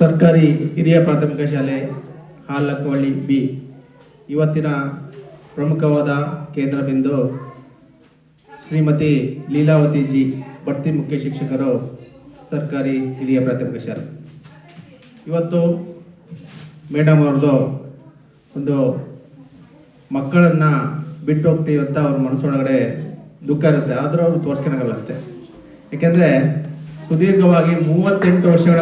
ಸರ್ಕಾರಿ ಹಿರಿಯ ಪ್ರಾಥಮಿಕ ಶಾಲೆ ಹಾಲಕ್ಕವಳ್ಳಿ ಬಿ ಇವತ್ತಿನ ಪ್ರಮುಖವಾದ ಕೇಂದ್ರ ಬಿಂದು ಶ್ರೀಮತಿ ಲೀಲಾವತಿ ಜಿ ಬಡ್ತಿ ಮುಖ್ಯ ಶಿಕ್ಷಕರು, ಸರ್ಕಾರಿ ಹಿರಿಯ ಪ್ರಾಥಮಿಕ ಶಾಲೆ. ಇವತ್ತು ಮೇಡಮ್ ಅವ್ರದ್ದು ಒಂದು ಮಕ್ಕಳನ್ನು ಬಿಟ್ಟು ಹೋಗ್ತೀವಿ ಅಂತ ಅವ್ರ ಮನಸ್ಸೊಳಗಡೆ ದುಃಖ ಇರುತ್ತೆ, ಆದರೂ ಅವ್ರು ತೋರಿಸ್ಕೊಳಲ್ಲ ಅಷ್ಟೇ. ಏಕೆಂದರೆ ಸುದೀರ್ಘವಾಗಿ 38 ವರ್ಷಗಳ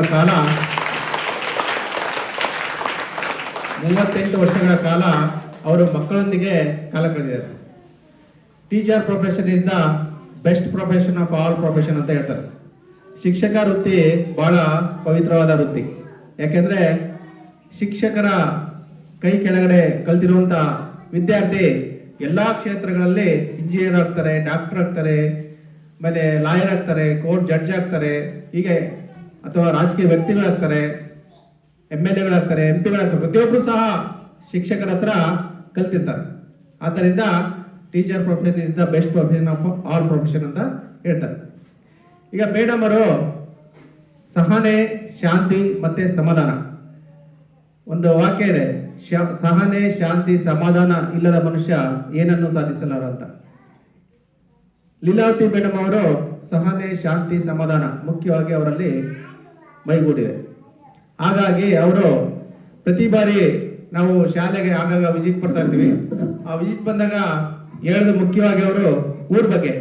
ಕಾಲ ಅವರು ಮಕ್ಕಳೊಂದಿಗೆ ಕಾಲ ಕಳೆದಿದ್ದಾರೆ. Teacher profession is the best profession of all profession ಅಂತ ಹೇಳ್ತಾರೆ. ಶಿಕ್ಷಕ ವೃತ್ತಿ ಬಹಳ ಪವಿತ್ರವಾದ ವೃತ್ತಿ. ಯಾಕೆಂದರೆ ಶಿಕ್ಷಕರ ಕೈ ಕೆಳಗಡೆ ಕಲ್ತಿರುವಂಥ ವಿದ್ಯಾರ್ಥಿ ಎಲ್ಲ ಕ್ಷೇತ್ರಗಳಲ್ಲಿ ಇಂಜಿನಿಯರ್ ಆಗ್ತಾರೆ, ಡಾಕ್ಟರ್ ಆಗ್ತಾರೆ, ಆಮೇಲೆ ಲಾಯರ್ ಆಗ್ತಾರೆ, ಕೋರ್ಟ್ ಜಡ್ಜ್ ಆಗ್ತಾರೆ, ಹೀಗೆ ಅಥವಾ ರಾಜಕೀಯ ವ್ಯಕ್ತಿಗಳಾಗ್ತಾರೆ, MLA ಗಳಾಗ್ತಾರೆ, MP ಗಳಾಗ್ತಾರೆ. ಪ್ರತಿಯೊಬ್ಬರು ಸಹ ಶಿಕ್ಷಕರ ಹತ್ರ ಕಲ್ತಿರ್ತಾರೆ. ಆದ್ದರಿಂದ teacher profession is the best profession of all profession ಅಂತ ಹೇಳ್ತಾರೆ. ಈಗ ಮೇಡಮ್ ಅವರು ಸಹನೆ, ಶಾಂತಿ ಮತ್ತೆ ಸಮಾಧಾನ, ಒಂದು ವಾಕ್ಯ ಇದೆ, ಸಹನೆ, ಶಾಂತಿ, ಸಮಾಧಾನ ಇಲ್ಲದ ಮನುಷ್ಯ ಏನನ್ನು ಸಾಧಿಸಲಾರ ಅಂತ. ಲೀಲಾವತಿ ಮೇಡಮ್ ಅವರು ಸಹನೆ, ಶಾಂತಿ, ಸಮಾಧಾನ ಮುಖ್ಯವಾಗಿ ಅವರಲ್ಲಿ ಮೈಗೂಡಿದೆ. ಹಾಗಾಗಿ ಅವರು ಪ್ರತಿ ಬಾರಿ ನಾವು ಶಾಲೆಗೆ ಆಗಾಗ ವಿಸಿಟ್ ಕೊಡ್ತಾ ಇರ್ತೀವಿ. ಆ ವಿಸಿಟ್ ಬಂದಾಗ ಹೇಳೋದು ಮುಖ್ಯವಾಗಿ ಅವರು ಊರ ಬಗ್ಗೆ,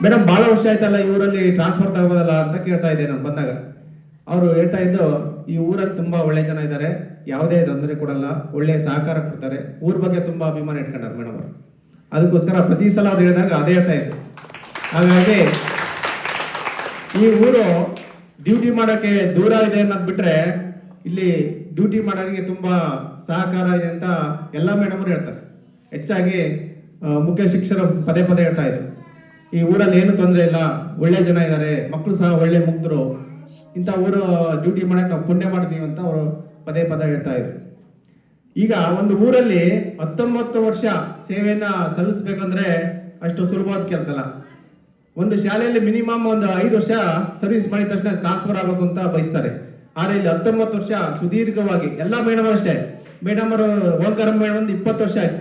ಮೇಡಮ್ ಭಾಳ ವರ್ಷ ಆಯ್ತಲ್ಲ ಈ ಊರಲ್ಲಿ ಟ್ರಾನ್ಸ್ಫರ್ ತಗೋಬೋದಲ್ಲ ಅಂತ ಕೇಳ್ತಾ ಇದ್ದೆ ನಾನು ಬಂದಾಗ. ಅವರು ಹೇಳ್ತಾ ಇದ್ದು, ಈ ಊರಲ್ಲಿ ತುಂಬಾ ಒಳ್ಳೆ ಜನ ಇದ್ದಾರೆ, ಯಾವುದೇ ತೊಂದರೆ ಕೊಡಲ್ಲ, ಒಳ್ಳೆ ಸಹಕಾರ ಕೊಡ್ತಾರೆ, ಊರ ಬಗ್ಗೆ ತುಂಬಾ ಅಭಿಮಾನ ಇಟ್ಕೊಂಡಾರೆ ಮೇಡಮ್ ಅವರು. ಅದಕ್ಕೋಸ್ಕರ ಪ್ರತಿ ಸಲ ಅವ್ರು ಹೇಳಿದಾಗ ಅದೇ ಹೇಳ್ತಾ ಇತ್ತು. ಹಾಗಾಗಿ ಈ ಊರು ಡ್ಯೂಟಿ ಮಾಡೋಕ್ಕೆ ದೂರ ಇದೆ ಅನ್ನೋದು ಬಿಟ್ರೆ ಇಲ್ಲಿ ಡ್ಯೂಟಿ ಮಾಡೋರಿಗೆ ತುಂಬಾ ಸಹಕಾರ ಇದೆ ಅಂತ ಎಲ್ಲ ಮೇಡಮ್ ಅವರು ಹೇಳ್ತಾರೆ. ಹೆಚ್ಚಾಗಿ ಮುಖ್ಯ ಶಿಕ್ಷಕರು ಪದೇ ಪದೇ ಹೇಳ್ತಾ ಇದ್ರು, ಈ ಊರಲ್ಲಿ ಏನು ತೊಂದರೆ ಇಲ್ಲ, ಒಳ್ಳೆ ಜನ ಇದ್ದಾರೆ, ಮಕ್ಕಳು ಸಹ ಒಳ್ಳೆ ಮುಗ್ಧರು, ಇಂಥ ಊರು ಡ್ಯೂಟಿ ಮಾಡಕ್ಕೆ ನಾವು ಪುಣ್ಯ ಮಾಡ್ತೀವಿ ಅಂತ ಅವರು ಪದೇ ಪದೇ ಹೇಳ್ತಾ ಇದ್ರು. ಈಗ ಒಂದು ಊರಲ್ಲಿ 19 ವರ್ಷ ಸೇವೆಯನ್ನ ಸಲ್ಲಿಸ್ಬೇಕಂದ್ರೆ ಅಷ್ಟು ಸುಲಭವಾದ ಕೆಲಸ ಅಲ್ಲ. ಒಂದು ಶಾಲೆಯಲ್ಲಿ ಮಿನಿಮಮ್ ಒಂದು 5 ವರ್ಷ ಸರ್ವಿಸ್ ಮಾಡಿದ ತಕ್ಷಣ ಟ್ರಾನ್ಸ್ಫರ್ ಆಗಬೇಕು ಅಂತ ಬಯಸ್ತಾರೆ. ಆದ್ರೆ ಇಲ್ಲಿ 19 ವರ್ಷ ಸುದೀರ್ಘವಾಗಿ ಎಲ್ಲ ಮೇಡಮ್ ಅಷ್ಟೇ. ಮೇಡಮ್ ಅವರು ಓಂಕಾರ ಮೇಡಮ್ ಒಂದು 20 ವರ್ಷ ಆಯ್ತು,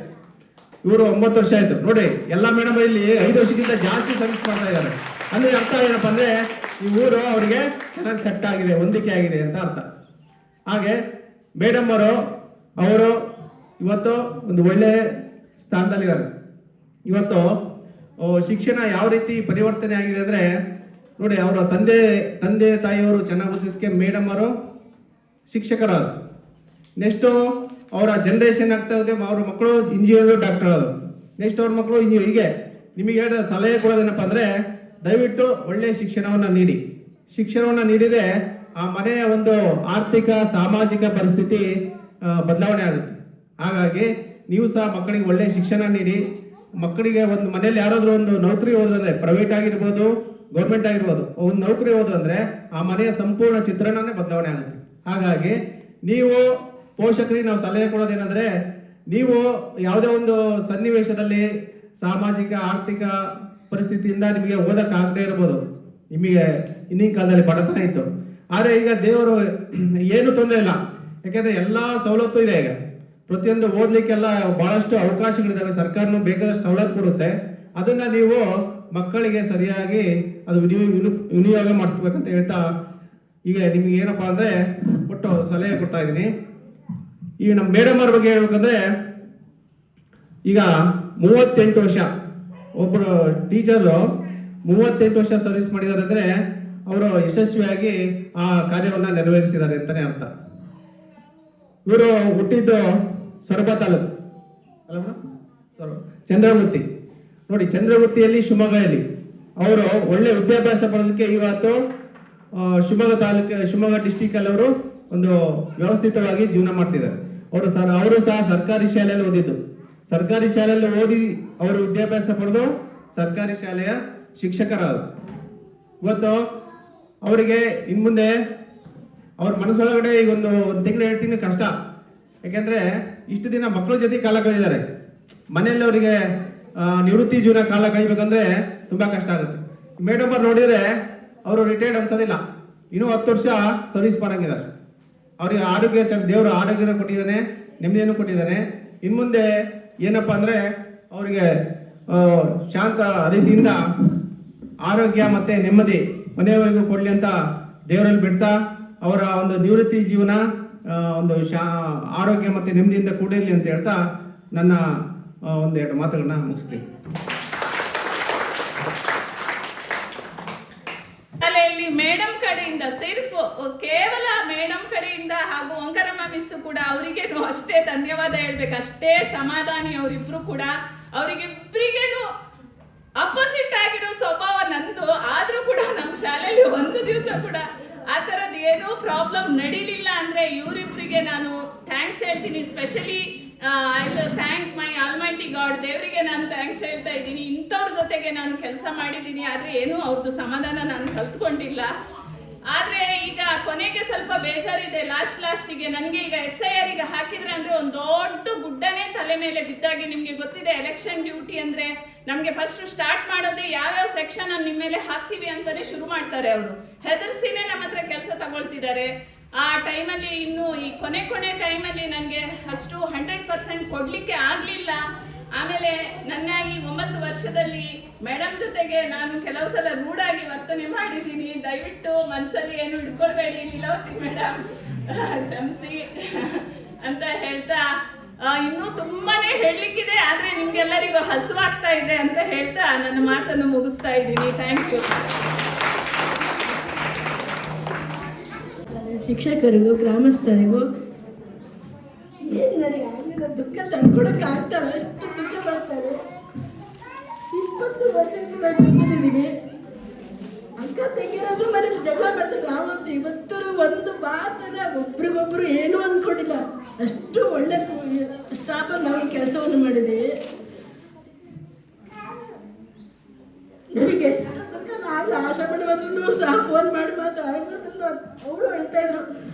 ಇವರು 9 ವರ್ಷ ಆಯ್ತು. ನೋಡಿ, ಎಲ್ಲ ಮೇಡಮ್ ಇಲ್ಲಿ 5 ವರ್ಷಕ್ಕಿಂತ ಜಾಸ್ತಿ ಸರ್ವಿಸ್ ಮಾಡ್ತಾ ಇದ್ದಾರೆ. ಅಂದ್ರೆ ಅರ್ಥ ಏನಪ್ಪ ಅಂದ್ರೆ ಈ ಊರು ಅವರಿಗೆ ಚೆನ್ನಾಗಿ ಸೆಟ್ ಆಗಿದೆ, ಹೊಂದಿಕೆ ಆಗಿದೆ ಅಂತ ಅರ್ಥ. ಹಾಗೆ ಮೇಡಮ್ ಅವರು ಇವತ್ತು ಒಂದು ಒಳ್ಳೆ ಸ್ಥಾನದಲ್ಲಿದ್ದಾರೆ. ಇವತ್ತು ಶಿಕ್ಷಣ ಯಾವ ರೀತಿ ಪರಿವರ್ತನೆ ಆಗಿದೆ ಅಂದ್ರೆ ನೋಡಿ, ಅವರ ತಂದೆ ತಾಯಿಯವರು ಚೆನ್ನಾಗಿ ಓದಿದ್ದಕ್ಕೆ ಮೇಡಮ್ ಅವರು ಶಿಕ್ಷಕರಾದರು. ನೆಕ್ಸ್ಟು ಅವರ ಜನರೇಷನ್ ಆಗ್ತಾ ಇದೆ, ಅವ್ರ ಮಕ್ಕಳು ಇಂಜಿನಿಯರ್, ಡಾಕ್ಟರ್ ಆದರು. ನೆಕ್ಸ್ಟ್ ಅವ್ರ ಮಕ್ಕಳು ಇಂಜಿನಿಯರ್. ಹೀಗೆ ನಿಮಗೆ ಹೇಳಿದ ಸಲಹೆ ಕೊಡೋದೇನಪ್ಪ ಅಂದ್ರೆ, ದಯವಿಟ್ಟು ಒಳ್ಳೆಯ ಶಿಕ್ಷಣವನ್ನು ನೀಡಿ. ಶಿಕ್ಷಣವನ್ನು ನೀಡಿದರೆ ಆ ಮನೆಯ ಒಂದು ಆರ್ಥಿಕ ಸಾಮಾಜಿಕ ಪರಿಸ್ಥಿತಿ ಬದಲಾವಣೆ ಆಗುತ್ತೆ. ಹಾಗಾಗಿ ನೀವು ಸಹ ಮಕ್ಕಳಿಗೆ ಒಳ್ಳೆಯ ಶಿಕ್ಷಣ ನೀಡಿ. ಮಕ್ಕಳಿಗೆ ಒಂದು ಮನೆಯಲ್ಲಿ ಯಾರಾದ್ರೂ ಒಂದು ನೌಕರಿ ಹೋದ್ರೆ, ಪ್ರೈವೇಟ್ ಆಗಿರ್ಬೋದು, ಗೌರ್ಮೆಂಟ್ ಆಗಿರ್ಬೋದು, ಒಂದು ನೌಕರಿ ಹೋದ್ರು ಅಂದ್ರೆ ಆ ಮನೆಯ ಸಂಪೂರ್ಣ ಚಿತ್ರಣನೇ ಬದಲಾವಣೆ ಆಗುತ್ತೆ. ಹಾಗಾಗಿ ನೀವು ಪೋಷಕರಿಗೆ ನಾವು ಸಲಹೆ ಕೊಡೋದೇನಂದ್ರೆ, ನೀವು ಯಾವುದೇ ಒಂದು ಸನ್ನಿವೇಶದಲ್ಲಿ ಸಾಮಾಜಿಕ ಆರ್ಥಿಕ ಪರಿಸ್ಥಿತಿಯಿಂದ ನಿಮಗೆ ಓದಕ್ಕಾಗದೇ ಇರ್ಬೋದು, ನಿಮಗೆ ಹಿಂದಿನ ಕಾಲದಲ್ಲಿ ಬಡತನ ಇತ್ತು. ಆದರೆ ಈಗ ದೇವರು ಏನು ತೊಂದರೆ ಇಲ್ಲ, ಯಾಕೆಂದ್ರೆ ಎಲ್ಲಾ ಸವಲತ್ತು ಇದೆ. ಈಗ ಪ್ರತಿಯೊಂದು ಓದ್ಲಿಕ್ಕೆಲ್ಲ ಬಹಳಷ್ಟು ಅವಕಾಶಗಳಿದ್ದಾವೆ, ಸರ್ಕಾರನು ಬೇಕಾದಷ್ಟು ಸವಲತ್ತು ಕೊಡುತ್ತೆ. ಅದನ್ನ ನೀವು ಮಕ್ಕಳಿಗೆ ಸರಿಯಾಗಿ ಅದು ವಿನಿಯೋಗ ಮಾಡಿಸ್ಬೇಕಂತ ಹೇಳ್ತಾ, ಈಗ ನಿಮ್ಗೆ ಏನಪ್ಪಾ ಅಂದ್ರೆ ಒಟ್ಟು ಸಲಹೆ ಕೊಡ್ತಾ ಇದ್ದೀನಿ. ಈಗ ನಮ್ಮ ಮೇಡಮ್ ಅವ್ರ ಬಗ್ಗೆ ಹೇಳ್ಬೇಕಂದ್ರೆ, ಈಗ 38 ವರ್ಷ ಒಬ್ಬರು ಟೀಚರು 38 ವರ್ಷ ಸರ್ವಿಸ್ ಮಾಡಿದ್ದಾರೆ ಅಂದ್ರೆ ಅವರು ಯಶಸ್ವಿಯಾಗಿ ಆ ಕಾರ್ಯವನ್ನ ನೆರವೇರಿಸಿದ್ದಾರೆ ಅಂತಾನೆ ಅರ್ಥ. ಇವರು ಹುಟ್ಟಿದ್ದು ಸೊರಬ ತಾಲೂಕು ಅಲ್ಲ ಚಂದ್ರಗುತ್ತಿ. ನೋಡಿ, ಚಂದ್ರಗುತ್ತಿಯಲ್ಲಿ ಶಿವಮೊಗ್ಗದಲ್ಲಿ ಅವರು ಒಳ್ಳೆ ವಿದ್ಯಾಭ್ಯಾಸ ಪಡೆದಕ್ಕೆ ಇವತ್ತು ಶಿವಮೊಗ್ಗ ಡಿಸ್ಟಿಕ್ ಅಲ್ಲಿ ಅವರು ಒಂದು ವ್ಯವಸ್ಥಿತವಾಗಿ ಜೀವನ ಮಾಡ್ತಿದ್ದಾರೆ. ಅವರು ಸಹ ಸರ್ಕಾರಿ ಶಾಲೆಯಲ್ಲಿ ಓದಿದ್ದು. ಸರ್ಕಾರಿ ಶಾಲೆಯಲ್ಲಿ ಓದಿ ಅವರು ವಿದ್ಯಾಭ್ಯಾಸ ಪಡೆದು ಸರ್ಕಾರಿ ಶಾಲೆಯ ಶಿಕ್ಷಕರಾದರು. ಇವತ್ತು ಅವರಿಗೆ ಇನ್ಮುಂದೆ ಅವ್ರ ಮನಸ್ಸೊಳಗಡೆ ಈಗ ಒಂದು ತಿಂಗಳು 2 ತಿಂಗಳು ಕಷ್ಟ. ಯಾಕೆಂದ್ರೆ ಇಷ್ಟು ದಿನ ಮಕ್ಕಳ ಜೊತೆ ಕಾಲ ಕಳೆದಿದ್ದಾರೆ. ಮನೆಯಲ್ಲಿ ಅವರಿಗೆ ನಿವೃತ್ತಿ ಜೀವನ ಕಾಲ ಕಳಿಬೇಕಂದ್ರೆ ತುಂಬಾ ಕಷ್ಟ ಆಗುತ್ತೆ. ಮೇಡಮ್ ಅವ್ರು ನೋಡಿದ್ರೆ ಅವರು ರಿಟೈರ್ಡ್ ಅನ್ಸೋದಿಲ್ಲ, ಇನ್ನೂ 10 ವರ್ಷ ಸರ್ವಿಸ್ ಮಾಡಂಗಿದ್ದಾರೆ. ಅವ್ರಿಗೆ ಆರೋಗ್ಯ ದೇವರು ಆರೋಗ್ಯನ ಕೊಟ್ಟಿದ್ದಾನೆ, ನೆಮ್ಮದಿಯನ್ನು ಕೊಟ್ಟಿದ್ದಾನೆ. ಇನ್ನು ಮುಂದೆ ಏನಪ್ಪಾ ಅಂದ್ರೆ ಅವರಿಗೆ ಶಾಂತ ರೀತಿಯಿಂದ ಆರೋಗ್ಯ ಮತ್ತೆ ನೆಮ್ಮದಿ ಮನೆಯವರೆಗೂ ಕೊಡ್ಲಿ ಅಂತ ದೇವರಲ್ಲಿ ಬಿಡ್ತಾ ಅವರ ಒಂದು ನಿವೃತ್ತಿ ಜೀವನ ಒಂದು ಆರೋಗ್ಯ ಮತ್ತೆ ನೆಮ್ಮದಿಯಿಂದ ಕೂಡಿರಲಿ ಅಂತ ಹೇಳ್ತಾ ನನ್ನ ಒಂದೆರಡು ಮಾತುಗಳನ್ನ ಮುಗಿಸ್ತೀನಿ. ಶಾಲೆಯಲ್ಲಿ ಮೇಡಮ್ ಕಡೆಯಿಂದ ಕೇವಲ ಮೇಡಮ್ ಕಡೆಯಿಂದ ಹಾಗೂ ಓಂಕಾರಮ್ಮ ಮಿಸ್ ಕೂಡ ಅವರಿಗೇನು ಅಷ್ಟೇ ಧನ್ಯವಾದ ಹೇಳ್ಬೇಕು. ಅಷ್ಟೇ ಸಮಾಧಾನಿ ಅವರಿಬ್ರು ಕೂಡ. ಅವರಿಗಿಬ್ಬರಿಗೇನು ಅಪೋಸಿಟ್ ಆಗಿರೋ ಸ್ವಭಾವ ನಂದು, ಆದ್ರೂ ಕೂಡ ನಮ್ಮ ಶಾಲೆಯಲ್ಲಿ ಒಂದು ದಿವಸ ಕೂಡ ಆ ಥರದ್ದು ಏನೂ ಪ್ರಾಬ್ಲಮ್ ನಡೀಲಿಲ್ಲ ಅಂದ್ರೆ ಇವರಿಬ್ಬರಿಗೆ ನಾನು ಥ್ಯಾಂಕ್ಸ್ ಹೇಳ್ತೀನಿ. Specially I will thank my almighty god, ದೇವರಿಗೆ ನಾನು ಥ್ಯಾಂಕ್ಸ್ ಹೇಳ್ತಾ ಇದ್ದೀನಿ. ಇಂಥವ್ರ ಜೊತೆಗೆ ನಾನು ಕೆಲಸ ಮಾಡಿದ್ದೀನಿ, ಆದರೆ ಏನೂ ಅವ್ರದ್ದು ಸಮಾಧಾನ ನಾನು ಕಲ್ತ್ಕೊಂಡಿಲ್ಲ. ಆದರೆ ಈಗ ಕೊನೆಗೆ ಸ್ವಲ್ಪ ಬೇಜಾರಿದೆ. ಲಾಸ್ಟಿಗೆ ನನಗೆ ಈಗ SIR ಗೆ ಹಾಕಿದ್ರೆ ಅಂದ್ರೆ ಒಂದು ದೊಡ್ಡ ಗುಡ್ಡನೇ ತಲೆ ಮೇಲೆ ಬಿದ್ದಾಗಿ. ನಿಮಗೆ ಗೊತ್ತಿದೆ ಎಲೆಕ್ಷನ್ ಡ್ಯೂಟಿ ಅಂದ್ರೆ ನಮಗೆ ಫಸ್ಟ್ ಸ್ಟಾರ್ಟ್ ಮಾಡೋದೇ ಯಾವ್ಯಾವ ಸೆಕ್ಷನ್ ನಿಮ್ಮ ಮೇಲೆ ಹಾಕ್ತೀವಿ ಅಂತಾನೆ ಶುರು ಮಾಡ್ತಾರೆ. ಅವರು ಹೆದರ್ಸಿನೇ ನಮ್ಮ ಹತ್ರ ಕೆಲಸ ತಗೊಳ್ತಿದ್ದಾರೆ. ಆ ಟೈಮಲ್ಲಿ ಇನ್ನು ಈ ಕೊನೆ ಟೈಮಲ್ಲಿ ನನಗೆ ಅಷ್ಟು 100% ಕೊಡ್ಲಿಕ್ಕೆ ಆಗಲಿಲ್ಲ. ಆಮೇಲೆ ನನ್ನ ಈ 9 ವರ್ಷದಲ್ಲಿ ಮೇಡಮ್ ಜೊತೆಗೆ ನಾನು ಕೆಲವು ಸಲ ರೂಢಾಗಿ ವರ್ತನೆ ಮಾಡಿದ್ದೀನಿ. ದಯವಿಟ್ಟು ಮನಸ್ಸಲ್ಲಿ ಏನು ಇಟ್ಕೊಳ್ಬೇಡಿ ಲೀಲಾವತಿ ಮೇಡಮ್, ಕ್ಷಮಿಸಿ ಅಂತ ಹೇಳ್ತಾ ಇನ್ನೂ ತುಂಬಾನೇ ಹೇಳಲಿಕ್ಕಿದೆ, ಆದರೆ ನಿಮ್ಗೆಲ್ಲರಿಗೂ ಹಸುವಾಗ್ತಾ ಇದೆ ಅಂತ ಹೇಳ್ತಾ ನನ್ನ ಮಾತನ್ನು ಮುಗಿಸ್ತಾ ಇದ್ದೀನಿ. Thank you. ಶಿಕ್ಷಕರಿಗೂ ಗ್ರಾಮಸ್ಥರಿಗೂ ನನಗೆ ಆಗಿನ ದುಃಖ ತಡ್ಕೊಳಕ್ಕೆ ಆಗ್ತಾರೆ, ಅಷ್ಟು ದುಃಖ ಬರ್ತಾರೆ. 20 ವರ್ಷದಿಂದ ಜೊತೆಲಿದ್ದೀವಿ. ಅಕ್ಕ ತಂಗಿರಾದ್ರೂ ಮನೇಲಿ ಜಗಳ ಮಾಡ್ತಾರೆ. ನಾವಂತೂ ಇವತ್ತು ಒಂದು ಮಾತನ್ನ ಒಬ್ರಿಗೊಬ್ರು ಏನೂ ಅಂದ್ಕೊಂಡಿಲ್ಲ. ಅಷ್ಟು ಒಳ್ಳೆ ಸ್ಟಾಫಲ್ಲಿ ನಾವು ಕೆಲಸವನ್ನು ಮಾಡಿದ್ದೀವಿ. ನಮಗೆ ಎಷ್ಟು ದುಃಖ, ನಾವು ಆಶೆ ಪಡುವಂದ್ರೂ ಸಹ ಫೋನ್ ಮಾಡಿ ಅವರು ಹೇಳ್ತಾ ಇದ್ರು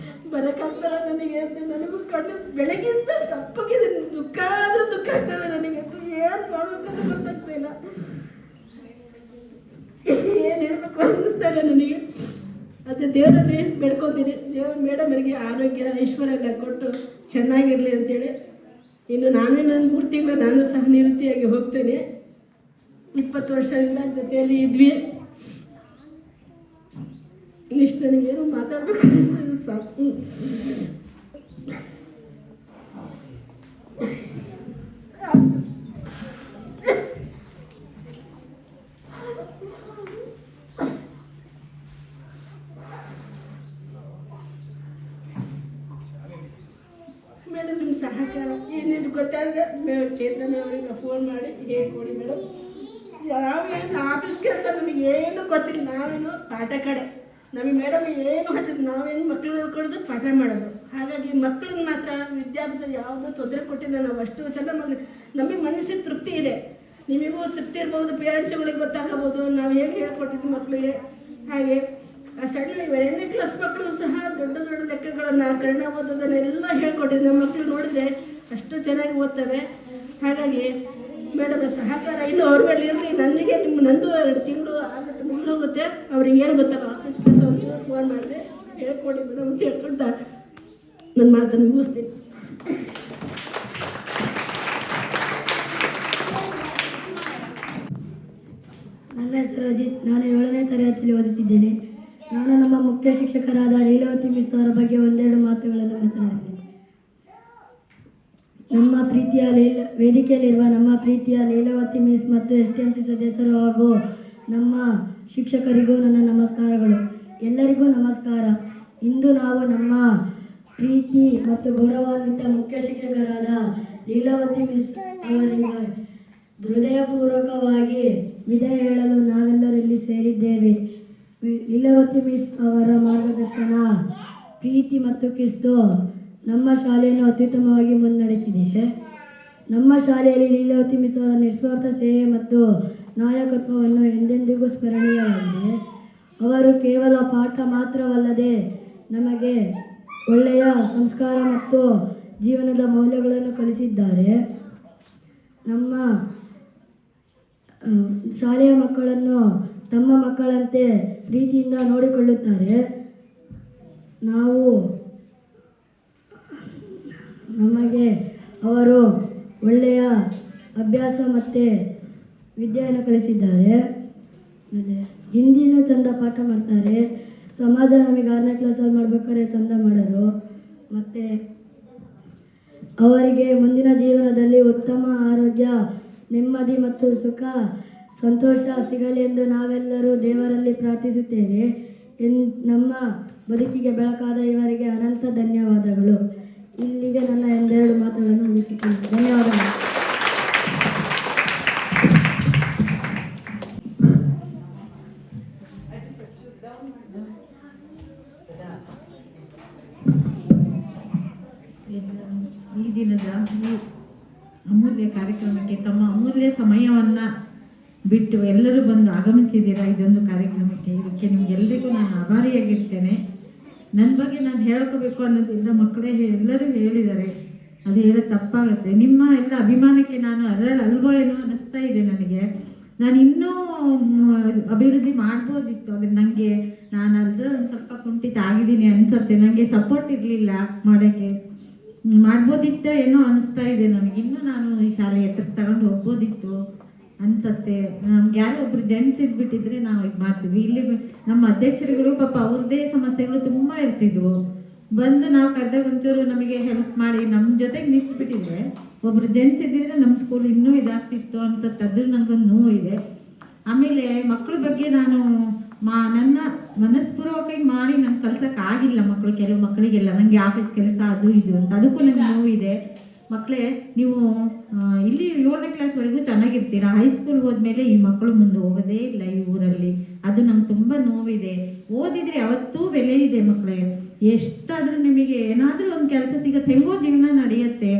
ಬರೋಕ್ಕಾಗ್ತಾರ ನನಗೆ ಅಂತ. ನನಗೂ ಕಣ್ಣು ಬೆಳಗ್ಗಿಂದ ತಪ್ಪಗಿದೆ, ದುಃಖ ಆದ್ರೂ ದುಃಖ ಆಗ್ತದೆ ನನಗೆ. ಏನು ಮಾಡ್ಬೇಕಂತ ಗೊತ್ತಾಗ್ತಾ ಇಲ್ಲ, ಏನು ಹೇಳ್ಬೇಕು ಅನ್ನಿಸ್ತಾ ಇಲ್ಲ ನನಗೆ. ಅದೇ ದೇವರಲ್ಲಿ ಬೆಳ್ಕೊತೀನಿ, ದೇವ್ರ ಮೇಡಮರಿಗೆ ಆರೋಗ್ಯ ಐಶ್ವರ್ಯ ಎಲ್ಲ ಕೊಟ್ಟು ಚೆನ್ನಾಗಿರಲಿ ಅಂತೇಳಿ. ಇನ್ನು ನಾನೇ ನನ್ನ 3 ತಿಂಗಳು ನಾನು ಸಹ ನಿವೃತ್ತಿಯಾಗಿ ಹೋಗ್ತೇನೆ. 20 ವರ್ಷದಿಂದ ಜೊತೆಯಲ್ಲಿ ಇದ್ವಿ. ಇಷ್ಟು ನನಗೇನು ಮಾತಾಡ್ಬೇಕು ಸಾಕು. ಮೇಡಮ್ ನಿಮ್ಮ ಸಹಕಾರ ಏನೇನು ಗೊತ್ತಾದ್ರೆ ಚೇತನ ಅವರಿಗೆ ಫೋನ್ ಮಾಡಿ ಹೇಳ್ಕೊಡಿ ಮೇಡಮ್. ನಾವೇನು ಆಫೀಸ್ ಕೆಲಸ ನಮಗೆ ಏನು ಗೊತ್ತಿಲ್ಲ, ನಾವೇನು ಪಾಠ ಕಡೆ ನಮಗೆ ಮೇಡಮ್ ಏನು ಹಚ್ಚಿದ್ರು, ನಾವೇನು ಮಕ್ಕಳು ನೋಡ್ಕೊಳ್ಳೋದು ಪಾಠ ಮಾಡೋದು. ಹಾಗಾಗಿ ಮಕ್ಕಳಿಗೆ ಮಾತ್ರ ವಿದ್ಯಾಭ್ಯಾಸ ಯಾವುದೂ ತೊಂದರೆ ಕೊಟ್ಟಿಲ್ಲ. ನಾವು ಅಷ್ಟು ಚೆನ್ನಾಗಿ ನಮಗೆ ಮನಸ್ಸಿನ ತೃಪ್ತಿ ಇದೆ. ನಿಮಗೂ ತೃಪ್ತಿ ಇರ್ಬೋದು, ಪೇರೆಂಟ್ಸ್ಗಳಿಗೆ ಗೊತ್ತಾಗಬಹುದು ನಾವು ಹೇಗೆ ಹೇಳ್ಕೊಟ್ಟಿದ್ವಿ ಮಕ್ಕಳಿಗೆ. ಹಾಗೆ ಸಣ್ಣ 2ನೇ ಕ್ಲಾಸ್ ಮಕ್ಕಳು ಸಹ ದೊಡ್ಡ ಲೆಕ್ಕಗಳನ್ನು ಕನ್ನಡ ಓದೋದನ್ನೆಲ್ಲ ಹೇಳ್ಕೊಟ್ಟಿದ್ವಿ. ನಮ್ಮ ಮಕ್ಕಳು ನೋಡಿದ್ರೆ ಅಷ್ಟು ಚೆನ್ನಾಗಿ ಓದ್ತವೆ. ಹಾಗಾಗಿ ಮೇಡಮ್ ಸಹಕಾರ ಇನ್ನು ಅವ್ರ ಮೇಲೆ ಇರಲಿ. ನನಗೆ ನಂದು 2 ತಿಂಗಳು ಆಗುತ್ತೆ, ಮುಗಿದೋಗುತ್ತೆ. ಅವ್ರಿಗೆ ಏನು ಗೊತ್ತಲ್ಲ, ಆಫೀಸ್ ಒಂಚೂರು ಫೋನ್ ಮಾಡಿದೆ ಹೇಳ್ಕೊಡಿ ಮೇಡಮ್ ಅಂತ ಹೇಳ್ಕೊಳ್ತಾ ನನ್ನ ಮಾತನ್ನು ಮುಗಿಸ್ತೀನಿ. ನನ್ನ ಹೆಸರು ಅಜಿತ್. ನಾನು 7ನೇ ತರಗತಿಯಲ್ಲಿ ಓದುತ್ತಿದ್ದೇನೆ. ನಾನು ನಮ್ಮ ಮುಖ್ಯ ಶಿಕ್ಷಕರಾದ ಲೀಲಾವತಿ ಮಿಸ್ ಅವರ ಬಗ್ಗೆ ಒಂದೆರಡು ಮಾತುಗಳನ್ನು ಮಾತನಾಡುತ್ತೇನೆ. ನಮ್ಮ ಪ್ರೀತಿಯ ವೇದಿಕೆಯಲ್ಲಿರುವ ನಮ್ಮ ಪ್ರೀತಿಯ ಲೀಲಾವತಿ ಮಿಸ್ ಮತ್ತು STMC ಸದಸ್ಯರು ಹಾಗೂ ನಮ್ಮ ಶಿಕ್ಷಕರಿಗೂ ನನ್ನ ನಮಸ್ಕಾರಗಳು. ಎಲ್ಲರಿಗೂ ನಮಸ್ಕಾರ. ಇಂದು ನಾವು ನಮ್ಮ ಪ್ರೀತಿ ಮತ್ತು ಗೌರವಾನ್ವಿತ ಮುಖ್ಯ ಶಿಕ್ಷಕರಾದ ಲೀಲಾವತಿ ಮಿಸ್ ಅವರಿಗೆ ಹೃದಯಪೂರ್ವಕವಾಗಿ ವಿದಾಯ ಹೇಳಲು ನಾವೆಲ್ಲರೂ ಇಲ್ಲಿ ಸೇರಿದ್ದೇವೆ. ಲೀಲಾವತಿ ಮಿಸ್ ಅವರ ಮಾರ್ಗದರ್ಶನ, ಪ್ರೀತಿ ಮತ್ತು ಶಿಸ್ತು ನಮ್ಮ ಶಾಲೆಯನ್ನು ಅತ್ಯುತ್ತಮವಾಗಿ ಮುನ್ನಡೆಸಿದೆ. ನಮ್ಮ ಶಾಲೆಯಲ್ಲಿ ಲೀಲಾವತಿ ಮಿಸ್ ಅವರ ನಿಸ್ವಾರ್ಥ ಸೇವೆ ಮತ್ತು ನಾಯಕತ್ವವನ್ನು ಎಂದೆಂದಿಗೂ ಸ್ಮರಣೀಯವಾಗಿದೆ. ಅವರು ಕೇವಲ ಪಾಠ ಮಾತ್ರವಲ್ಲದೆ ನಮಗೆ ಒಳ್ಳೆಯ ಸಂಸ್ಕಾರ ಮತ್ತು ಜೀವನದ ಮೌಲ್ಯಗಳನ್ನು ಕಲಿಸಿದ್ದಾರೆ. ನಮ್ಮ ಶಾಲೆಯ ಮಕ್ಕಳನ್ನು ತಮ್ಮ ಮಕ್ಕಳಂತೆ ಪ್ರೀತಿಯಿಂದ ನೋಡಿಕೊಳ್ಳುತ್ತಾರೆ. ನಮಗೆ ಅವರು ಒಳ್ಳೆಯ ಅಭ್ಯಾಸ ಮತ್ತು ವಿದ್ಯೆಯನ್ನು ಕಲಿಸಿದ್ದಾರೆ. ಹಿಂದಿನೂ ಚಂದ ಪಾಠ ಮಾಡ್ತಾರೆ. ಸಮಾಜ ನಮಗೆ 6ನೇ ಕ್ಲಾಸಲ್ಲಿ ಮಾಡ್ಬೇಕಾದ್ರೆ ಚಂದ ಮಾಡೋರು. ಮತ್ತು ಅವರಿಗೆ ಮುಂದಿನ ಜೀವನದಲ್ಲಿ ಉತ್ತಮ ಆರೋಗ್ಯ, ನೆಮ್ಮದಿ ಮತ್ತು ಸುಖ ಸಂತೋಷ ಸಿಗಲಿ ಎಂದು ನಾವೆಲ್ಲರೂ ದೇವರಲ್ಲಿ ಪ್ರಾರ್ಥಿಸುತ್ತೇವೆ. ನಮ್ಮ ಬದುಕಿಗೆ ಬೆಳಕಾದ ಇವರಿಗೆ ಅನಂತ ಧನ್ಯವಾದಗಳು. ಇಲ್ಲಿಗೆ ನನ್ನ ಒಂದೆರಡು ಮಾತುಗಳನ್ನು ಮುಗಿಸಿದ್ದೇನೆ. ಧನ್ಯವಾದಗಳು. ಈ ದಿನದ ಈ ಅಮೂಲ್ಯ ಕಾರ್ಯಕ್ರಮಕ್ಕೆ ತಮ್ಮ ಅಮೂಲ್ಯ ಸಮಯವನ್ನು ಬಿಟ್ಟು ಎಲ್ಲರೂ ಬಂದು ಆಗಮಿಸಿದ್ದೀರಾ ಇದೊಂದು ಕಾರ್ಯಕ್ರಮಕ್ಕೆ. ಇದಕ್ಕೆ ನಿಮಗೆಲ್ಲರಿಗೂ ನಾನು ಆಭಾರಿಯಾಗಿರ್ತೇನೆ. ನನ್ನ ಬಗ್ಗೆ ನಾನು ಹೇಳ್ಕೋಬೇಕು ಅನ್ನೋದ್ರಿಂದ ಮಕ್ಕಳೇ ಎಲ್ಲರೂ ಹೇಳಿದ್ದಾರೆ, ಅದು ಹೇಳೋದು ತಪ್ಪಾಗುತ್ತೆ. ನಿಮ್ಮ ಎಲ್ಲ ಅಭಿಮಾನಕ್ಕೆ ನಾನು ಅದರಲ್ಲಿ ಅಲ್ವೋ ಏನೋ ಅನ್ನಿಸ್ತಾ ಇದೆ ನನಗೆ. ನಾನು ಇನ್ನೂ ಅಭಿವೃದ್ಧಿ ಮಾಡ್ಬೋದಿತ್ತು, ಆದರೆ ನನಗೆ ನಾನು ಅಲ್ಲದೆ ಒಂದು ಸ್ವಲ್ಪ ಕುಂಠಿತ ಆಗಿದ್ದೀನಿ ಅನ್ಸುತ್ತೆ. ನನಗೆ ಸಪೋರ್ಟ್ ಇರಲಿಲ್ಲ ಮಾಡೋಕ್ಕೆ. ಮಾಡ್ಬೋದಿತ್ತ ಏನೋ ಅನ್ನಿಸ್ತಾ ಇದೆ ನನಗೆ. ಇನ್ನೂ ನಾನು ಈ ಶಾಲೆ ಎತ್ತರಕ್ಕೆ ತಗೊಂಡು ಹೋಗ್ಬೋದಿತ್ತು ಅನ್ಸತ್ತೆ. ನಮ್ಗೆ ಯಾರೋ ಒಬ್ರು ಜೆಂಟ್ಸ್ ಇದ್ಬಿಟ್ಟಿದ್ರೆ ನಾವು ಇದು ಮಾಡ್ತೀವಿ. ಇಲ್ಲಿ ನಮ್ಮ ಅಧ್ಯಕ್ಷರುಗಳು ಪಾಪ ಅವ್ರದ್ದೇ ಸಮಸ್ಯೆಗಳು ತುಂಬ ಇರ್ತಿದ್ವು. ಬಂದು ನಾವು ಕರೆದಾಗ ಒಂಚೂರು ನಮಗೆ ಹೆಲ್ಪ್ ಮಾಡಿ ನಮ್ಮ ಜೊತೆಗೆ ನಿಂತ್ಬಿಟ್ಟಿದ್ರೆ, ಒಬ್ರು ಜೆಂಟ್ಸ್ ಇದ್ದಿದ್ರೆ ನಮ್ಮ ಸ್ಕೂಲ್ ಇನ್ನೂ ಇದಾಗ್ತಿತ್ತು ಅಂತ ಅದ್ರ ನನಗೊಂದು ನೋವು ಇದೆ. ಆಮೇಲೆ ಮಕ್ಕಳ ಬಗ್ಗೆ ನಾನು ನನ್ನ ಮನಸ್ಪೂರ್ವಕವಾಗಿ ಮಾಡಿ ನಂಗೆ ಕಲ್ಸೋಕ್ಕಾಗಿಲ್ಲ. ಕೆಲವು ಮಕ್ಕಳಿಗೆಲ್ಲ ನನಗೆ ಆಫೀಸ್ ಕೆಲಸ ಅದು ಇದು ಅಂತ, ಅದಕ್ಕೂ ನನಗೆ ನೋವಿದೆ. ಮಕ್ಕಳೇ, ನೀವು ಇಲ್ಲಿ 7ನೇ ಕ್ಲಾಸ್ವರೆಗೂ ಚೆನ್ನಾಗಿರ್ತೀರಾ. ಹೈಸ್ಕೂಲ್ ಹೋದ್ಮೇಲೆ ಈ ಮಕ್ಕಳು ಮುಂದೆ ಹೋಗೋದೇ ಇಲ್ಲ ಈ ಊರಲ್ಲಿ. ಅದು ನಮ್ಗೆ ತುಂಬ ನೋವಿದೆ. ಓದಿದ್ರೆ ಯಾವತ್ತೂ ಬೆಲೆ ಇದೆ ಮಕ್ಕಳೇ. ಎಷ್ಟಾದರೂ ನಿಮಗೆ ಏನಾದರೂ ಒಂದು ಕೆಲಸ ಸಿಗುತ್ತೆ, ಹೆಂಗೋ ಜೀವನ ನಡೆಯುತ್ತೆ.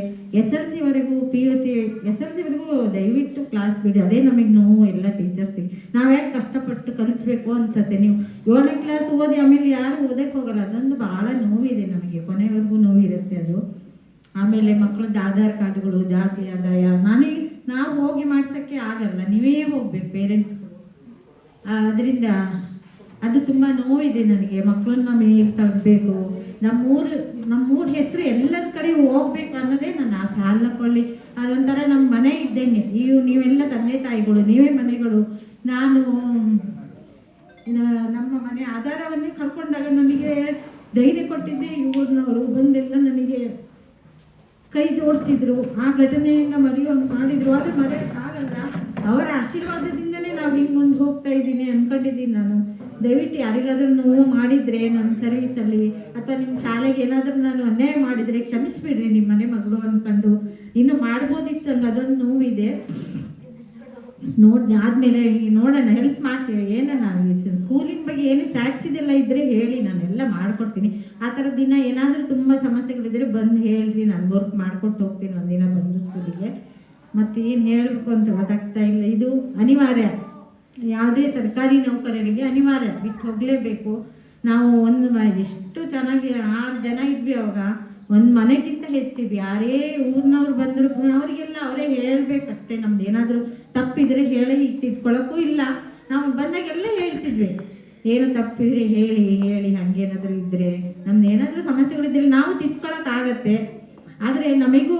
SLC ವರೆಗೂ PUC SLC ವರೆಗೂ ದಯವಿಟ್ಟು ಕ್ಲಾಸ್ ಬಿಡಿ. ಅದೇ ನಮಗೆ ನೋವು ಎಲ್ಲ ಟೀಚರ್ಸಿಗೆ. ನಾವು ಯಾಕೆ ಕಷ್ಟಪಟ್ಟು ಕಲಿಸ್ಬೇಕು ಅನ್ಸುತ್ತೆ. ನೀವು 7ನೇ ಕ್ಲಾಸ್ ಓದಿ ಆಮೇಲೆ ಯಾರು ಓದಕ್ಕೆ ಹೋಗಲ್ಲ. ಅದೊಂದು ಭಾಳ ನೋವಿದೆ ನಮಗೆ, ಕೊನೆವರೆಗೂ ನೋವಿರುತ್ತೆ ಅದು. ಆಮೇಲೆ ಮಕ್ಕಳದ್ದು ಆಧಾರ್ ಕಾರ್ಡ್ಗಳು, ಜಾತಿ ಆದಾಯ ನಾವು ಹೋಗಿ ಮಾಡ್ಸೋಕ್ಕೆ ಆಗಲ್ಲ, ನೀವೇ ಹೋಗ್ಬೇಕು ಪೇರೆಂಟ್ಸ್ಗಳು. ಅದರಿಂದ ಅದು ತುಂಬ ನೋವಿದೆ ನನಗೆ. ಮಕ್ಕಳನ್ನ ಮೇಲೆ ತಗಬೇಕು, ನಮ್ಮೂರ ಹೆಸರು ಎಲ್ಲರ ಕಡೆ ಹೋಗ್ಬೇಕು ಅನ್ನೋದೇ ನನ್ನ ಆಸೆ. ಹಾಲಕೊಳ್ಳಿ ಅದೊಂಥರ ನಮ್ಮ ಮನೆ ಇದ್ದೇನೆ. ನೀವೆಲ್ಲ ತಂದೆ ತಾಯಿಗಳು, ನೀವೇ ಮನೆಗಳು. ನಾನು ನಮ್ಮ ಮನೆ ಆಧಾರವನ್ನೇ ಕಳ್ಕೊಂಡಾಗ ನನಗೆ ಧೈರ್ಯ ಕೊಟ್ಟಿದ್ದೆ ಇವ್ರನ್ನವರು ಬಂದೆಲ್ಲ ನನಗೆ ಕೈ ಜೋಡಿಸಿದ್ರು. ಆ ಘಟನೆಯಿಂದ ಮರೆಯುವಂಗೆ ಮಾಡಿದ್ರು. ಆದರೆ ಮರೆಯೋಕ್ಕಾಗಲ್ಲ. ಅವರ ಆಶೀರ್ವಾದದಿಂದಲೇ ನಾವು ಹಿಂಗೆ ಮುಂದೆ ಹೋಗ್ತಾ ಇದ್ದೀನಿ ಅಂದ್ಕೊಂಡಿದ್ದೀನಿ ನಾನು. ದಯವಿಟ್ಟು ಯಾರಿಗಾದ್ರೂ ನೋವು ಮಾಡಿದರೆ ನನ್ನ ಸರ್ವಿಸಲ್ಲಿ ಅಥವಾ ನಿಮ್ಮ ಶಾಲೆಗೆ ಏನಾದರೂ ನಾನು ಅನ್ಯಾಯ ಮಾಡಿದರೆ ಕ್ಷಮಿಸ್ಬಿಡ್ರಿ, ನಿಮ್ಮ ಮನೆ ಮಗಳು ಅಂದ್ಕೊಂಡು. ಇನ್ನು ಮಾಡ್ಬೋದಿತ್ತು ನಂಗೆ, ಅದೊಂದು ನೋವಿದೆ. ಆದಮೇಲೆ ನೋಡೋಣ, ಹೆಲ್ಪ್ ಮಾಡ್ತೀವಿ. ಏನನ್ನ ಸ್ಕೂಲಿನ ಬಗ್ಗೆ ಏನು ಟ್ಯಾಕ್ಸ್ ಇದೆಲ್ಲ ಇದ್ದರೆ ಹೇಳಿ, ನಾನೆಲ್ಲ ಮಾಡ್ಕೊಡ್ತೀನಿ. ಆ ಥರ ದಿನ ಏನಾದರೂ ತುಂಬ ಸಮಸ್ಯೆಗಳಿದ್ದರೆ ಬಂದು ಹೇಳ್ರಿ, ನಾನು ವರ್ಕ್ ಮಾಡ್ಕೊಟ್ಟು ಹೋಗ್ತೀನಿ ಒಂದಿನ ಬಂದು ಸ್ಕೂಲಿಗೆ. ಮತ್ತು ಏನು ಹೇಳಬೇಕು ಅಂತ ಗೊತ್ತಾಗ್ತಾ ಇಲ್ಲ. ಇದು ಅನಿವಾರ್ಯ, ಯಾವುದೇ ಸರ್ಕಾರಿ ನೌಕರರಿಗೆ ಅನಿವಾರ್ಯ, ಬಿಟ್ಟು ಹೋಗಲೇಬೇಕು. ನಾವು ಎಷ್ಟು ಚೆನ್ನಾಗಿ 6 ಜನ ಇದ್ವಿ ಅವಾಗ, ಒಂದು ಮನೆಗಿಂತ ಹೆಚ್ಚಿದ್ವಿ. ಯಾರೇ ಊರಿನವ್ರು ಬಂದರು ಅವರಿಗೆಲ್ಲ ಅವರೇ ಹೇಳಬೇಕಷ್ಟೇ. ನಮ್ದು ಏನಾದರೂ ತಪ್ಪಿದ್ರೆ ಹೇಳಿ ತಿದ್ಕೊಳ್ಳೋಕ್ಕೂ ಇಲ್ಲ. ನಾವು ಬಂದಾಗೆಲ್ಲ ಹೇಳ್ತಿದ್ವಿ, ಏನು ತಪ್ಪಿದ್ರೆ ಹೇಳಿ ಹಾಗೇನಾದರೂ ಇದ್ದರೆ, ನಮ್ದು ಏನಾದರೂ ಸಮಸ್ಯೆಗಳಿದ್ದರೆ ನಾವು ತಿದ್ಕೊಳ್ಳೋಕ್ಕಾಗತ್ತೆ. ಆದರೆ ನಮಗೂ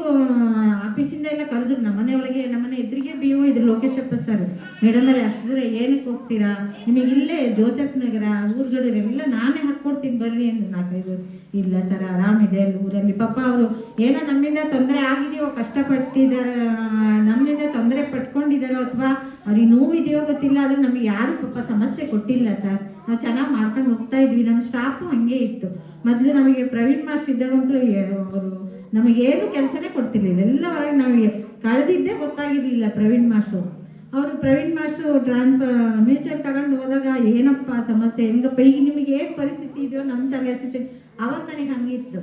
ಆಫೀಸಿಂದ ಎಲ್ಲ ಕರೆದ್ರು. ನಮ್ಮನೆ ಎದುರಿಗೆ BO ಇದ್ರು ಲೋಕೇಶಪ್ಪ ಸರ್. ಮೇಡಮಲ್ಲಿ ಅಷ್ಟಿದ್ರೆ ಏನಕ್ಕೆ ಹೋಗ್ತೀರಾ, ನಿಮಗೆ ಇಲ್ಲೇ ಜೋಸೆಫ್ ನಗರ ಊರುಗಳೆಲ್ಲ ನಾನೇ ಹಾಕ್ಕೊಡ್ತೀನಿ ಬರ್ರಿ ಎಂದು. 4-5 ಇಲ್ಲ ಸರ್, ಆರಾಮಿದೆ ಅಲ್ಲಿ ಊರಲ್ಲಿ. ಪಾಪ ಅವರು ಏನೋ ನಮ್ಮಿಂದ ತೊಂದರೆ ಆಗಿದೆಯೋ, ಕಷ್ಟಪಟ್ಟಿದ್ದಾರೆ, ನಮ್ಮಿಂದ ತೊಂದರೆ ಪಟ್ಕೊಂಡಿದ್ದಾರೋ ಅಥವಾ ಅವ್ರಿಗೆ ನೋವಿದೆಯೋ ಗೊತ್ತಿಲ್ಲ. ಆದರೆ ನಮಗೆ ಯಾರು ಪಾಪ ಸಮಸ್ಯೆ ಕೊಟ್ಟಿಲ್ಲ ಸರ್. ನಾವು ಚೆನ್ನಾಗಿ ಮಾಡ್ಕೊಂಡು ಹೋಗ್ತಾ ಇದ್ವಿ. ನಮ್ಮ ಸ್ಟಾಫು ಹಂಗೆ ಇತ್ತು. ಮೊದಲು ನಮಗೆ ಪ್ರವೀಣ್ ಮಾಸ್ಟರ್ ಇದ್ದಾಗಂತೂ ಅವರು ನಮಗೇನು ಕೆಲಸನೇ ಕೊಡ್ತಿರ್ಲಿಲ್ಲ. ಎಲ್ಲ ಹೊರಗೆ ನಮಗೆ ಕಳೆದಿದ್ದೇ ಗೊತ್ತಾಗಿರಲಿಲ್ಲ Praveen master. Praveen master mutual ತಗೊಂಡು ಹೋದಾಗ ಏನಪ್ಪ ಸಮಸ್ಯೆ, ಹೆಂಗಪ್ಪ ಈಗ ನಿಮಗೆ ಏನು ಪರಿಸ್ಥಿತಿ ಇದೆಯೋ ನಮ್ಮ ಶಾಲೆ ಅಸಿಸ್ಟೆಂಟ್ ಅವಾಗ ನನಗೆ ಹಂಗಿತ್ತು.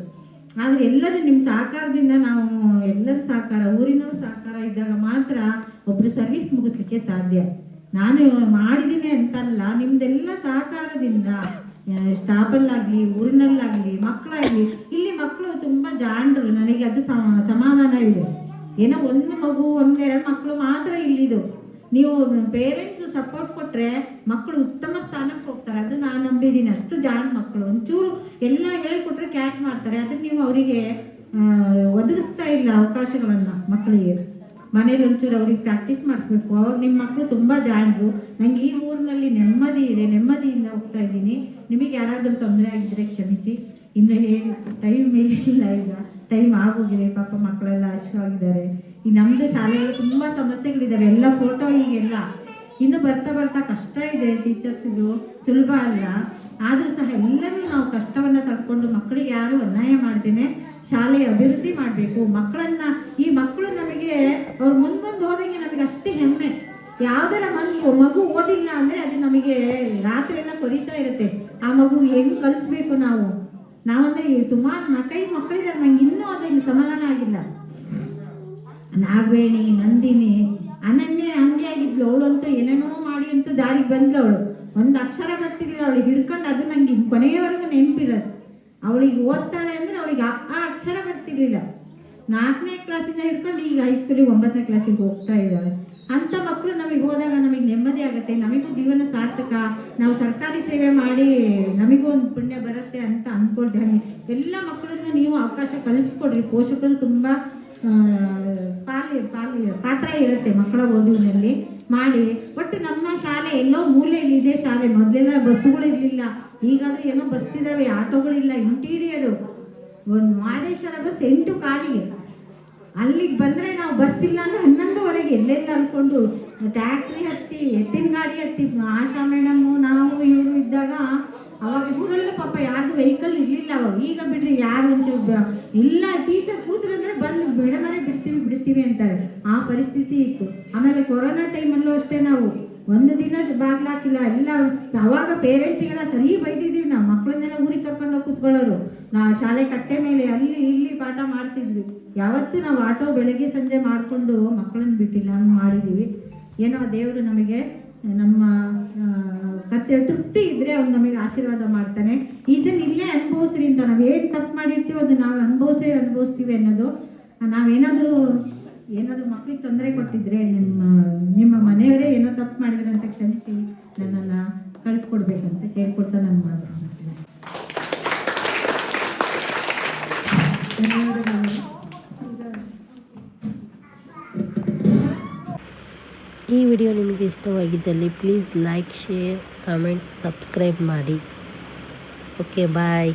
ಆದರೆ ಎಲ್ಲರೂ ನಿಮ್ಮ ಸಹಕಾರದಿಂದ, ನಾವು ಎಲ್ಲರ ಸಹಕಾರ, ಊರಿನವ್ರ ಸಹಕಾರ ಇದ್ದಾಗ ಮಾತ್ರ ಒಬ್ಬರು ಸರ್ವಿಸ್ ಮುಗಿಸ್ಲಿಕ್ಕೆ ಸಾಧ್ಯ. ನಾನು ಮಾಡಿದ್ದೀನಿ ಅಂತಲ್ಲ, ನಿಮ್ಮದೆಲ್ಲ ಸಹಕಾರದಿಂದ ಸ್ಟಾಫಲ್ಲಾಗಲಿ, ಊರಿನಲ್ಲಾಗಲಿ, ಮಕ್ಕಳಾಗಲಿ. ಇಲ್ಲಿ ಮಕ್ಕಳು ತುಂಬ ಜಾಂಡು ಮಾಡಿದ್ರು ನನಗೆ ಅದು ಸಮಾಧಾನ ಇದೆ. ಏನೋ ಒಂದು ಮಗು ಒಂದೆರಡು ಮಕ್ಕಳು ಮಾತ್ರ ಇಲ್ಲಿದು. ನೀವು ಪೇರೆಂಟ್ಸು ಸಪೋರ್ಟ್ ಕೊಟ್ಟರೆ ಮಕ್ಕಳು ಉತ್ತಮ ಸ್ಥಾನಕ್ಕೆ ಹೋಗ್ತಾರೆ. ಅದು ನಾನು ನಂಬಿದ್ದೀನಿ. ಅಷ್ಟು ಜಾಣ ಮಕ್ಕಳು ಒಂಚೂರು ಎಲ್ಲ ಹೇಳ್ಕೊಟ್ರೆ ಕ್ಯಾಚ್ ಮಾಡ್ತಾರೆ. ಅದಕ್ಕೆ ನೀವು ಅವರಿಗೆ ಒದಗಿಸ್ತಾ ಇಲ್ಲ ಅವಕಾಶಗಳನ್ನು. ಮಕ್ಕಳಿಗೆ ಮನೇಲಿ ಒಂಚೂರು ಅವ್ರಿಗೆ ಪ್ರಾಕ್ಟೀಸ್ ಮಾಡಿಸ್ಬೇಕು. ಅವಾಗ ನಿಮ್ಮ ಮಕ್ಕಳು ತುಂಬ ಜಾಣರು. ನನಗೆ ಈ ಊರಿನಲ್ಲಿ ನೆಮ್ಮದಿ ಇದೆ, ನೆಮ್ಮದಿಯಿಂದ ಹೋಗ್ತಾ ಇದ್ದೀನಿ. ನಿಮಗೆ ಯಾರಾದರೂ ತೊಂದರೆ ಆಗಿದ್ದರೆ ಕ್ಷಮಿಸಿ. ಇನ್ನು ಹೇಳಿ ಟೈಮ್ ಮೇಲೆ ಇಲ್ಲ, ಈಗ ಟೈಮ್ ಆಗೋಗಿದೆ. ಪಾಪ ಮಕ್ಕಳೆಲ್ಲ ಆಗಿದ್ದಾರೆ. ಈ ನಮ್ಮದು ಶಾಲೆಯಲ್ಲಿ ತುಂಬ ಸಮಸ್ಯೆಗಳಿದ್ದಾವೆ. ಎಲ್ಲ ಫೋಟೋ ಈಗೆಲ್ಲ ಇನ್ನು ಬರ್ತಾ ಬರ್ತಾ ಕಷ್ಟ ಇದೆ. ಟೀಚರ್ಸಿದು ಸುಲಭ ಅಲ್ಲ. ಆದರೂ ಸಹ ಎಲ್ಲರೂ ನಾವು ಕಷ್ಟವನ್ನು ತಡ್ಕೊಂಡು ಮಕ್ಕಳಿಗೆ ಯಾರು ಅನ್ಯಾಯ ಮಾಡ್ತೇನೆ ಶಾಲೆ ಅಭಿವೃದ್ಧಿ ಮಾಡಬೇಕು. ಈ ಮಕ್ಕಳು ನಮಗೆ ಅವ್ರು ಮುಂದೊಂದು ಹೋದಂಗೆ ನಮಗೆ ಅಷ್ಟೇ ಹೆಮ್ಮೆ. ಯಾವುದರ ಮಗು ಓದಿಲ್ಲ ಅಂದರೆ ಅದು ನಮಗೆ ರಾತ್ರಿ ಎಲ್ಲ ಕೊರಿತಾ ಇರುತ್ತೆ. ಆ ಮಗು ಹೆಂಗೆ ಕಲಿಸ್ಬೇಕು ನಾವಂದರೆ ಸುಮಾರು 4-5 ಮಕ್ಕಳಿದ್ದಾರೆ. ನಂಗೆ ಇನ್ನೂ ಅದನ್ನು ಸಮಾಧಾನ ಆಗಿಲ್ಲ. ನಾಗವೇಣಿ, ನಂದಿನಿ, ಅನನ್ಯ ಹಂಗೆ ಆಗಿದ್ಲು. ಅವಳಂತೂ ಏನೇನೋ ಮಾಡಿ ಅಂತೂ ದಾರಿಗೆ ಬಂದ್ಲು. ಅವಳು ಒಂದು ಅಕ್ಷರ ಬರ್ತಿರ್ಲಿಲ್ಲ. ಅವಳಿಗೆ ಹಿಡ್ಕೊಂಡು ಅದು ನನಗೆ ಕೊನೆಯವರೆಗೂ ನೆನಪಿರೋದು. ಅವಳಿಗೆ ಓದ್ತಾಳೆ ಅಂದರೆ ಅವಳಿಗೆ ಆ ಅಕ್ಷರ ಬರ್ತಿರ್ಲಿಲ್ಲ. 4ನೇ ಕ್ಲಾಸಿಂದ ಹಿಡ್ಕೊಂಡು ಈಗ ಹೈಸ್ಕೂಲಿಗೆ 9ನೇ ಕ್ಲಾಸಿಗೆ ಹೋಗ್ತಾ ಇದ್ದಾಳೆ. ಅಂಥ ಮಕ್ಕಳು ನಮಗೆ ಹೋದಾಗ ನಮಗೆ ನೆಮ್ಮದಿ ಆಗುತ್ತೆ. ನಮಗೂ ಜೀವನ ಸಾರ್ಥಕ. ನಾವು ಸರ್ಕಾರಿ ಸೇವೆ ಮಾಡಿ ನಮಗೂ ಒಂದು ಪುಣ್ಯ ಬರುತ್ತೆ ಅಂತ ಅಂದ್ಕೊಳ್ತೇನೆ. ಎಲ್ಲ ಮಕ್ಕಳನ್ನು ನೀವು ಅವಕಾಶ ಕಲ್ಪಿಸ್ಕೊಡ್ರಿ. ಪೋಷಕರು ತುಂಬ ಪಾತ್ರ ಇರುತ್ತೆ ಮಕ್ಕಳ ಓದುವಿನಲ್ಲಿ ಮಾಡಿ. ಒಟ್ಟು ನಮ್ಮ ಶಾಲೆ ಎಲ್ಲೋ ಮೂಲೆಯಲ್ಲಿದೆ ಶಾಲೆ. ಮೊದಲೆಲ್ಲ ಬಸ್ಸುಗಳು ಇರಲಿಲ್ಲ, ಈಗಾದರೆ ಏನೋ ಬಸ್ ಇದ್ದಾವೆ, ಆಟೋಗಳಿಲ್ಲ. ಇಂಟೀರಿಯರು ಒಂದು ಮಾದೇಶ್ವರ ಬಸ್ 8 ಕಾಲಿಗೆ. ಅಲ್ಲಿಗೆ ಬಂದರೆ ನಾವು ಬಸ್ ಇಲ್ಲ ಅಂದರೆ 11ವರೆಗೆ ಎಲ್ಲೆಲ್ಲ ಅನ್ಕೊಂಡು ಟ್ಯಾಕ್ಟ್ರಿ ಹತ್ತಿ, ಎತ್ತಿನ ಗಾಡಿ ಹತ್ತಿ. ಆಶಾ ಮೇಡಮ್ಮು ನಾವು ಇವರು ಇದ್ದಾಗ ಅವಾಗ ಊರಲ್ಲೂ ಪಾಪ ಯಾರ್ದು ವೆಹಿಕಲ್ ಇರಲಿಲ್ಲ ಅವಾಗ. ಈಗ ಬಿಡ್ರಿ ಯಾರು ಇಲ್ಲ, ಟೀಚರ್ ಕೂತ್ರಂದ್ರೆ ಬಂದು ಮೇಡಮರೇ ಬಿಡ್ತೀವಿ ಅಂತಾರೆ. ಆ ಪರಿಸ್ಥಿತಿ ಇತ್ತು. ಆಮೇಲೆ ಕೊರೋನಾ ಟೈಮಲ್ಲೂ ಅಷ್ಟೇ ನಾವು ಒಂದು ದಿನ ಬಾಗ್ಲಾಕಿಲ್ಲ. ಎಲ್ಲ ಅವಾಗ ಪೇರೆಂಟ್ಸಿಗೆಲ್ಲ ಸರಿ ಬೈದಿದ್ದೀವಿ ನಾವು. ಮಕ್ಕಳನ್ನೆಲ್ಲ ಊರಿಗೆ ಕರ್ಕೊಂಡು ಕೂತ್ಕೊಳ್ಳೋರು. ನಾವು ಶಾಲೆ ಕಟ್ಟೆ ಮೇಲೆ ಅಲ್ಲಿ ಇಲ್ಲಿ ಪಾಠ ಮಾಡ್ತಿದ್ವಿ. ಯಾವತ್ತೂ ನಾವು ಆಟೋ ಬೆಳಗ್ಗೆ ಸಂಜೆ ಮಾಡಿಕೊಂಡು ಮಕ್ಕಳನ್ನ ಬಿಟ್ಟಿಲ್ಲ, ಹಂಗೆ ಮಾಡಿದ್ದೀವಿ. ಏನೋ ದೇವರು ನಮಗೆ ನಮ್ಮ ಕತ್ತೆ ತೃಪ್ತಿ ಇದ್ದರೆ ಅವ್ನು ನಮಗೆ ಆಶೀರ್ವಾದ ಮಾಡ್ತಾನೆ. ಇದನ್ನ ಇಲ್ಲೇ ಅನುಭವಿಸ್ರಿ ಅಂತ. ನಾವು ಏನು ತಪ್ಪು ಮಾಡಿರ್ತೀವೋ ಅದು ನಾವು ಅನುಭವಿಸ್ತೀವಿ ಅನ್ನೋದು. ನಾವೇನಾದರೂ ಮಕ್ಕಳಿಗೆ ತೊಂದರೆ ಕೊಟ್ಟಿದ್ರೆ ನಿಮ್ಮ ಮನೆಯವರೇ ಏನೋ ತಪ್ಪು ಮಾಡಿದ್ರೆ ಅಂತ ಕ್ಷಮಿಸಿ ನನ್ನನ್ನು ಕಳಿಸ್ಕೊಡ್ಬೇಕಂತ ಕೇಳ್ಕೊಡ್ತಾ ನಾನು ಮಾಡ್ತೀನಿ. ಈ ವಿಡಿಯೋ ನಿಮಗೆ ಇಷ್ಟವಾಗಿದ್ದಲ್ಲಿ please like, share, comment, subscribe ಮಾಡಿ. ಓಕೆ, ಬಾಯ್.